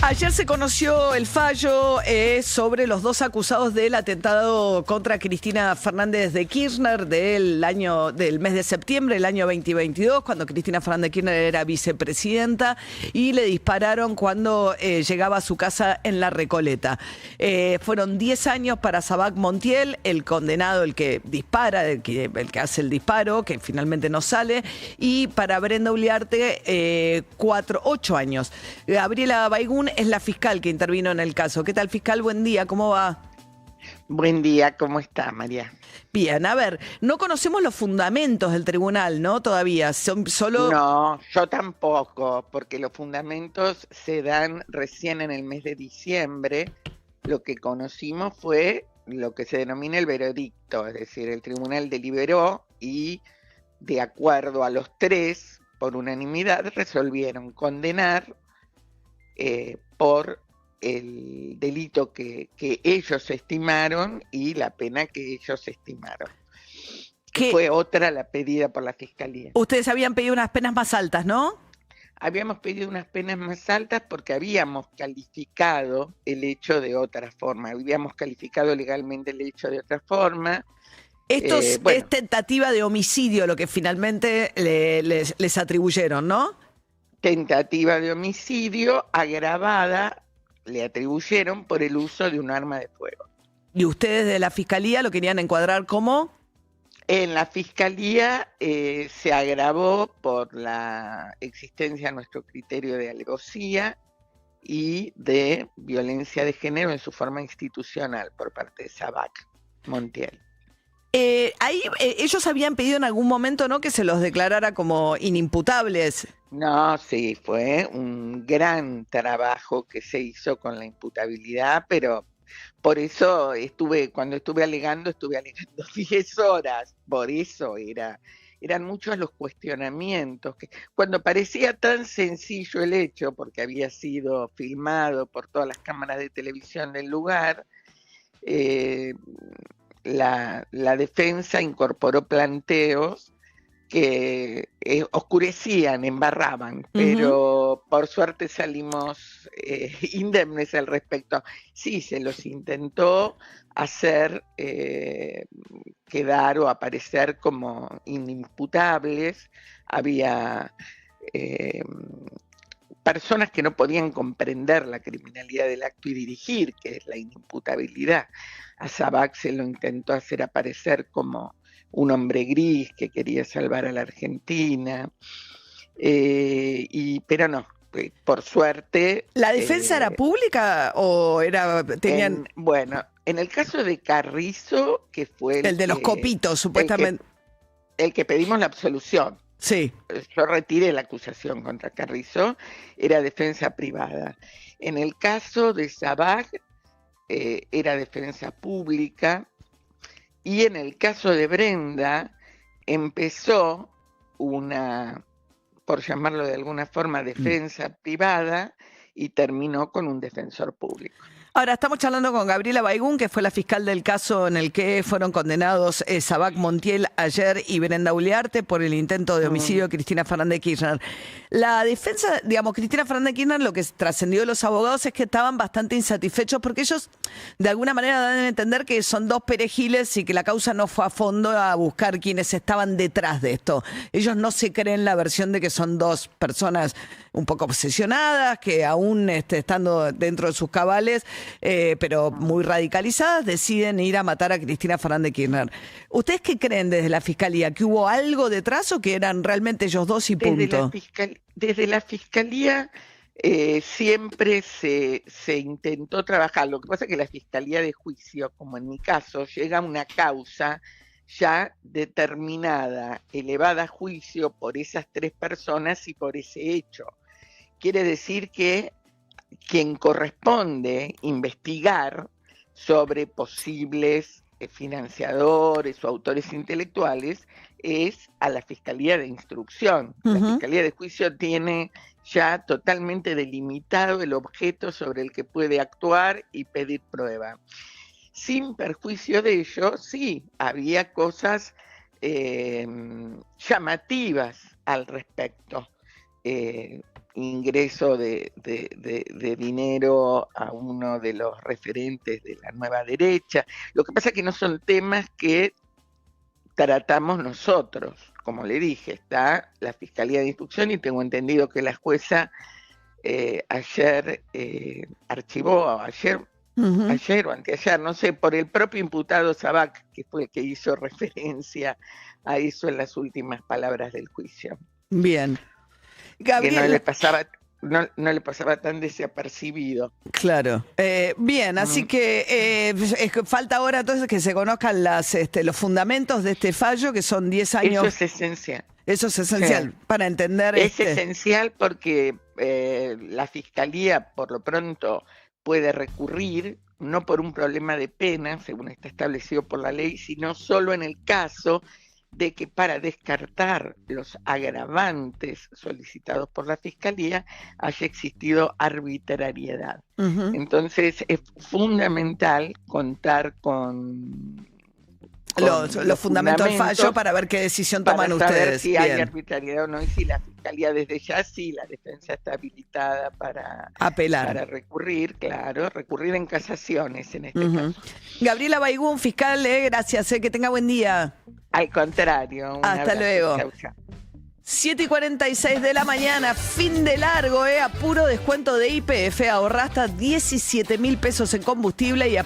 Ayer se conoció el fallo sobre los dos acusados del atentado contra Cristina Fernández de Kirchner del mes de septiembre del año 2022, cuando Cristina Fernández de Kirchner era vicepresidenta y le dispararon cuando llegaba a su casa en La Recoleta. Fueron 10 años para Sabac Montiel, el condenado, el que dispara, el que hace el disparo, que finalmente no sale, y para Brenda Uliarte 8 años. Gabriela Baigún es la fiscal que intervino en el caso. ¿Qué tal, fiscal? Buen día, ¿cómo va? Buen día, ¿cómo está, María? Bien, a ver, no conocemos los fundamentos del tribunal, ¿no? Todavía, son solo... No, yo tampoco, porque los fundamentos se dan recién en el mes de diciembre. Lo que conocimos fue lo que se denomina el veredicto, es decir, el tribunal deliberó y, de acuerdo a los tres, por unanimidad, resolvieron condenar por el delito que ellos estimaron y la pena que ellos estimaron. Que fue otra la pedida por la Fiscalía. Ustedes habían pedido unas penas más altas, ¿no? Habíamos pedido unas penas más altas porque habíamos calificado el hecho de otra forma, habíamos calificado legalmente el hecho de otra forma. Esto es tentativa de homicidio lo que finalmente les atribuyeron, ¿no? Tentativa de homicidio agravada, le atribuyeron por el uso de un arma de fuego. ¿Y ustedes de la Fiscalía lo querían encuadrar como? En la Fiscalía se agravó por la existencia a nuestro criterio de alevosía y de violencia de género en su forma institucional por parte de Sabac Montiel. Ellos habían pedido en algún momento, ¿no?, que se los declarara como inimputables. No, sí, fue un gran trabajo que se hizo con la imputabilidad, pero por eso cuando estuve alegando 10 horas, por eso eran muchos los cuestionamientos, que cuando parecía tan sencillo el hecho, porque había sido filmado por todas las cámaras de televisión del lugar, la defensa incorporó planteos que oscurecían, embarraban, pero por suerte salimos indemnes al respecto. Sí, se los intentó hacer quedar o aparecer como inimputables. Había personas que no podían comprender la criminalidad del acto y dirigir, que es la inimputabilidad. A Sabac se lo intentó hacer aparecer como un hombre gris que quería salvar a la Argentina, pero no, por suerte... ¿La defensa era pública o tenían...? En el caso de Carrizo, que fue el de los copitos, supuestamente. El que pedimos la absolución. Sí. Yo retiré la acusación contra Carrizo, era defensa privada. En el caso de Sabac, era defensa pública. Y en el caso de Brenda, empezó una, por llamarlo de alguna forma, defensa privada y terminó con un defensor público. Ahora estamos charlando con Gabriela Baigún, que fue la fiscal del caso en el que fueron condenados Sabac Montiel ayer y Brenda Uliarte por el intento de homicidio de Cristina Fernández de Kirchner. La defensa, Cristina Fernández de Kirchner, lo que trascendió de los abogados es que estaban bastante insatisfechos porque ellos de alguna manera dan a entender que son dos perejiles y que la causa no fue a fondo a buscar quienes estaban detrás de esto. Ellos no se creen la versión de que son dos personas un poco obsesionadas, que aún estando dentro de sus cabales, pero muy radicalizadas, deciden ir a matar a Cristina Fernández de Kirchner. ¿Ustedes qué creen desde la Fiscalía? ¿Que hubo algo detrás o que eran realmente ellos dos y punto? Desde la Fiscalía siempre se intentó trabajar. Lo que pasa es que la Fiscalía de Juicio, como en mi caso, llega a una causa ya determinada, elevada a juicio por esas tres personas y por ese hecho. Quiere decir que quien corresponde investigar sobre posibles financiadores o autores intelectuales es a la Fiscalía de Instrucción. La Fiscalía de Juicio tiene ya totalmente delimitado el objeto sobre el que puede actuar y pedir prueba. Sin perjuicio de ello, sí, había cosas llamativas al respecto. ingreso de dinero a uno de los referentes de la nueva derecha. Lo que pasa es que no son temas que tratamos nosotros. Como le dije, está la Fiscalía de Instrucción y tengo entendido que la jueza ayer archivó, ayer o anteayer, no sé, por el propio imputado Sabac, que fue el que hizo referencia a eso en las últimas palabras del juicio. Bien. Gabriel, que no le pasaba tan desapercibido. Claro. Bien, así que falta ahora entonces que se conozcan los fundamentos de este fallo, que son 10 años. Eso es esencial. Eso es esencial para entender. Es esencial porque la Fiscalía, por lo pronto, puede recurrir, no por un problema de pena, según está establecido por la ley, sino solo en el caso de que para descartar los agravantes solicitados por la Fiscalía haya existido arbitrariedad. Entonces es fundamental contar con los fundamentos del fallo para ver qué decisión toman ustedes. Para saber si hay arbitrariedad o no, y si la Fiscalía desde ya, sí, la defensa está habilitada para apelar, para recurrir, claro, recurrir en casaciones en este caso. Gabriela Baigún, fiscal, gracias, que tenga buen día. Al contrario. Hasta luego. Chau, chau. 7:46 de la mañana, fin de largo, a puro descuento de YPF, ahorra hasta 17.000 pesos en combustible y